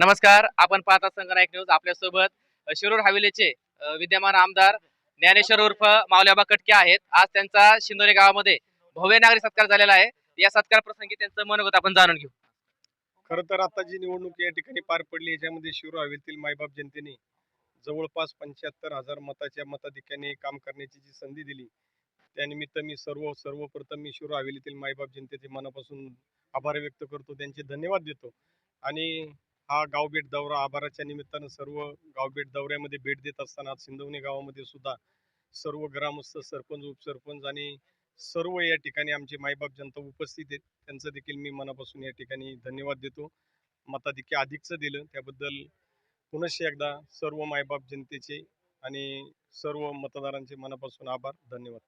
नमस्कार. आपण पाहता संगनायक न्यूज. आपल्यासोबत शिरूर हवेलीचे विद्यमान आमदार ज्ञानेश्वर उर्फ माऊलीआबा कटके आहेत. आज त्यांचा शिंदोरी गावामध्ये भव्य नागरिक सत्कार झालेला आहे. या सत्कार प्रसंगी त्यांचं मनोगत आपण जाणून घेऊ. खरं तर आता जी निवडणूक या ठिकाणी पार पडली याच्यामध्ये शिरूर हवेलीतील मायबाप जनतेने जवळपास 75,000 मताच्या मताधिक्याने काम करण्याची जी संधी दिली, त्यानिमित्त मी सर्वप्रथम मी शिरूर हवेलीतील मायबाप जनतेचे मनापासून आभार व्यक्त करतो, त्यांचे धन्यवाद देतो. आणि हा गावभेट दौरा आभाराच्या निमित्तानं सर्व गावभेट दौऱ्यामध्ये भेट देत असताना आज सिंदवणे गावामध्ये सुद्धा सर्व ग्रामस्थ, सरपंच, उपसरपंच आणि सर्व या ठिकाणी आमचे मायबाप जनता उपस्थित आहेत. त्यांचं देखील मी मनापासून या ठिकाणी धन्यवाद देतो. मताधिक्य अधिकचं दिलं त्याबद्दल पुनश्च एकदा सर्व मायबाप जनतेचे आणि सर्व मतदारांचे मनापासून आभार, धन्यवाद.